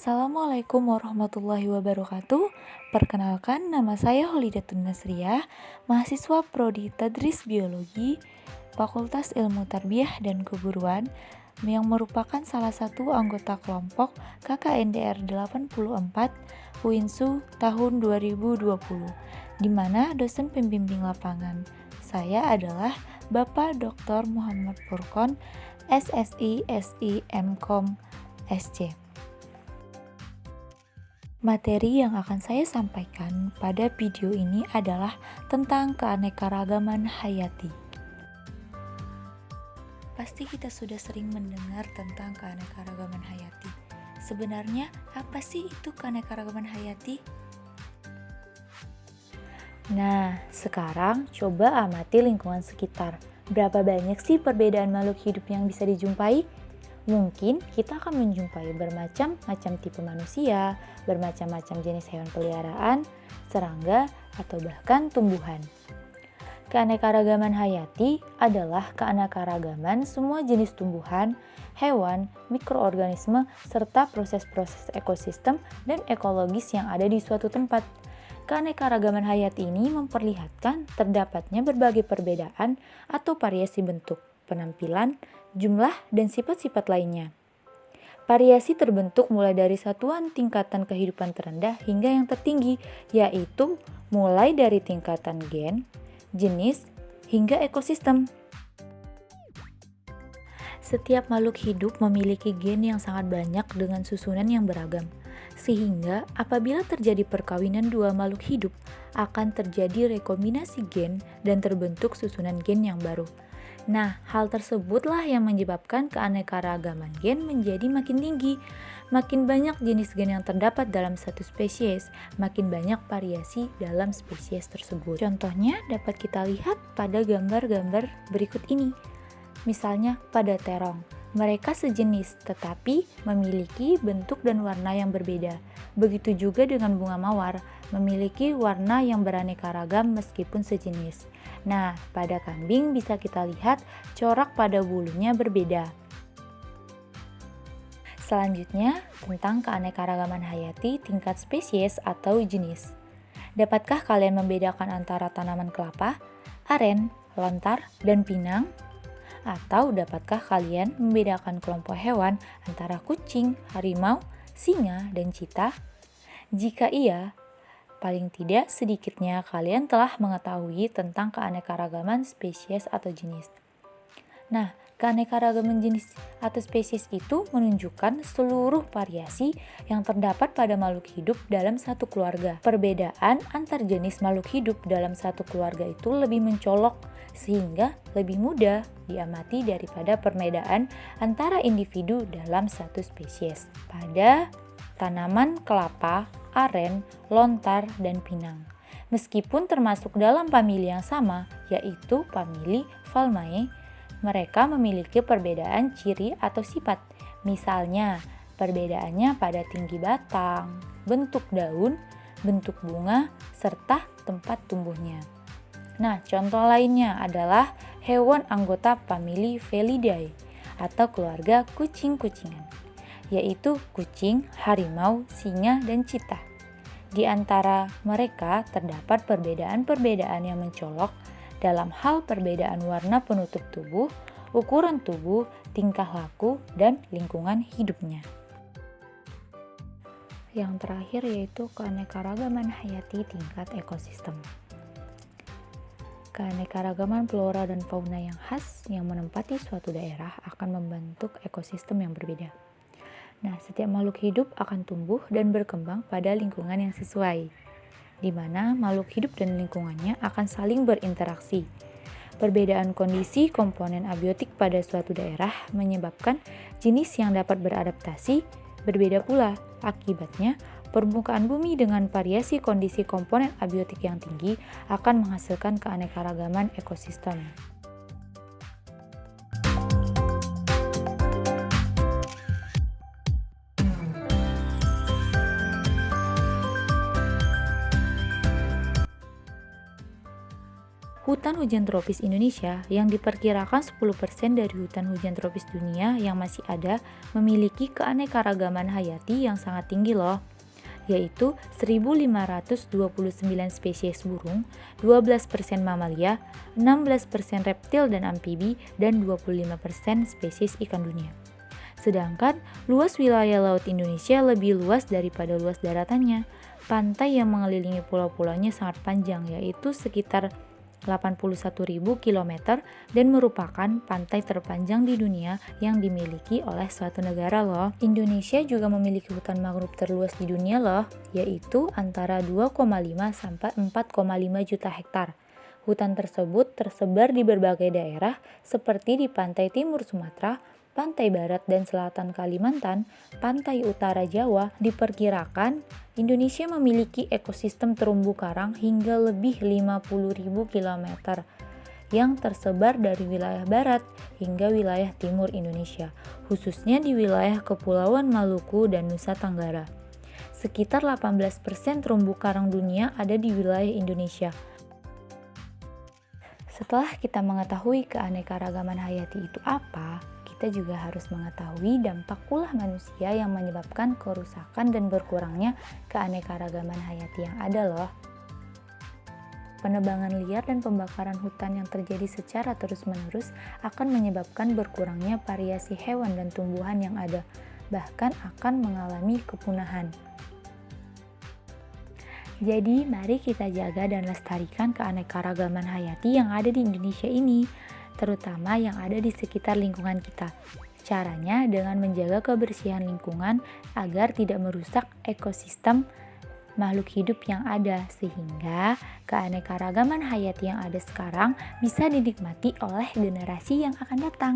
Assalamualaikum warahmatullahi wabarakatuh. Perkenalkan, nama saya Holidatun Nasriyah, mahasiswa Prodi Tadris Biologi, Fakultas Ilmu Tarbiyah dan Keguruan, yang merupakan salah satu anggota kelompok KKNDR 84 UINSU tahun 2020, di mana dosen pembimbing lapangan. Saya adalah Bapak Dr. Muhammad Furqon, SSI, SI, MKom, SC. Materi yang akan saya sampaikan pada video ini adalah tentang keanekaragaman hayati. Pasti kita sudah sering mendengar tentang keanekaragaman hayati. Sebenarnya apa sih itu keanekaragaman hayati? Nah, sekarang coba amati lingkungan sekitar. Berapa banyak sih perbedaan makhluk hidup yang bisa dijumpai? Mungkin kita akan menjumpai bermacam-macam tipe manusia, bermacam-macam jenis hewan peliharaan, serangga, atau bahkan tumbuhan. Keanekaragaman hayati adalah keanekaragaman semua jenis tumbuhan, hewan, mikroorganisme, serta proses-proses ekosistem dan ekologis yang ada di suatu tempat. Keanekaragaman hayati ini memperlihatkan terdapatnya berbagai perbedaan atau variasi bentuk, penampilan, jumlah, dan sifat-sifat lainnya. Variasi terbentuk mulai dari satuan tingkatan kehidupan terendah hingga yang tertinggi, yaitu mulai dari tingkatan gen, jenis, hingga ekosistem. Setiap makhluk hidup memiliki gen yang sangat banyak dengan susunan yang beragam, sehingga apabila terjadi perkawinan dua makhluk hidup, akan terjadi rekombinasi gen dan terbentuk susunan gen yang baru. Nah, hal tersebutlah yang menyebabkan keanekaragaman gen menjadi makin tinggi. Makin banyak jenis gen yang terdapat dalam satu spesies, makin banyak variasi dalam spesies tersebut. Contohnya dapat kita lihat pada gambar-gambar berikut ini. Misalnya pada terong, mereka sejenis tetapi memiliki bentuk dan warna yang berbeda. Begitu juga dengan bunga mawar, memiliki warna yang beraneka ragam meskipun sejenis. Nah, pada kambing bisa kita lihat corak pada bulunya berbeda. Selanjutnya, tentang keanekaragaman hayati tingkat spesies atau jenis. Dapatkah kalian membedakan antara tanaman kelapa, aren, lontar, dan pinang? Atau dapatkah kalian membedakan kelompok hewan antara kucing, harimau, singa, dan cheetah? Jika iya, paling tidak sedikitnya kalian telah mengetahui tentang keanekaragaman spesies atau jenis. Nah, keanekaragaman jenis atau spesies itu menunjukkan seluruh variasi yang terdapat pada makhluk hidup dalam satu keluarga. Perbedaan antar jenis makhluk hidup dalam satu keluarga itu lebih mencolok sehingga lebih mudah diamati daripada perbedaan antara individu dalam satu spesies. Pada tanaman kelapa, aren, lontar, dan pinang. Meskipun termasuk dalam famili yang sama, yaitu famili Palmae, mereka memiliki perbedaan ciri atau sifat. Misalnya, perbedaannya pada tinggi batang, bentuk daun, bentuk bunga, serta tempat tumbuhnya. Nah, contoh lainnya adalah hewan anggota famili Felidae atau keluarga kucing-kucingan, yaitu kucing, harimau, singa, dan cheetah. Di antara mereka terdapat perbedaan-perbedaan yang mencolok dalam hal perbedaan warna penutup tubuh, ukuran tubuh, tingkah laku, dan lingkungan hidupnya. Yang terakhir yaitu keanekaragaman hayati tingkat ekosistem. Keanekaragaman flora dan fauna yang khas yang menempati suatu daerah akan membentuk ekosistem yang berbeda. Nah, setiap makhluk hidup akan tumbuh dan berkembang pada lingkungan yang sesuai, di mana makhluk hidup dan lingkungannya akan saling berinteraksi. Perbedaan kondisi komponen abiotik pada suatu daerah menyebabkan jenis yang dapat beradaptasi berbeda pula. Akibatnya, permukaan bumi dengan variasi kondisi komponen abiotik yang tinggi akan menghasilkan keanekaragaman ekosistem. Hutan hujan tropis Indonesia yang diperkirakan 10% dari hutan hujan tropis dunia yang masih ada memiliki keanekaragaman hayati yang sangat tinggi loh, yaitu 1.529 spesies burung, 12% mamalia, 16% reptil dan amfibi, dan 25% spesies ikan dunia. Sedangkan luas wilayah laut Indonesia lebih luas daripada luas daratannya. Pantai yang mengelilingi pulau-pulaunya sangat panjang, yaitu sekitar 81.000 km dan merupakan pantai terpanjang di dunia yang dimiliki oleh suatu negara loh. Indonesia juga memiliki hutan mangrove terluas di dunia loh, yaitu antara 2,5 sampai 4,5 juta hektar. Hutan tersebut tersebar di berbagai daerah seperti di pantai timur Sumatera, pantai barat dan selatan Kalimantan, pantai utara Jawa. Diperkirakan Indonesia memiliki ekosistem terumbu karang hingga lebih 50.000 km yang tersebar dari wilayah barat hingga wilayah timur Indonesia, khususnya di wilayah Kepulauan Maluku dan Nusa Tenggara. Sekitar 18% terumbu karang dunia ada di wilayah Indonesia. Setelah kita mengetahui keanekaragaman hayati itu apa, kita juga harus mengetahui dampak ulah manusia yang menyebabkan kerusakan dan berkurangnya keanekaragaman hayati yang ada loh. Penebangan liar dan pembakaran hutan yang terjadi secara terus-menerus akan menyebabkan berkurangnya variasi hewan dan tumbuhan yang ada, bahkan akan mengalami kepunahan. Jadi, mari kita jaga dan lestarikan keanekaragaman hayati yang ada di Indonesia ini, terutama yang ada di sekitar lingkungan kita. Caranya dengan menjaga kebersihan lingkungan agar tidak merusak ekosistem makhluk hidup yang ada, sehingga keanekaragaman hayati yang ada sekarang bisa dinikmati oleh generasi yang akan datang.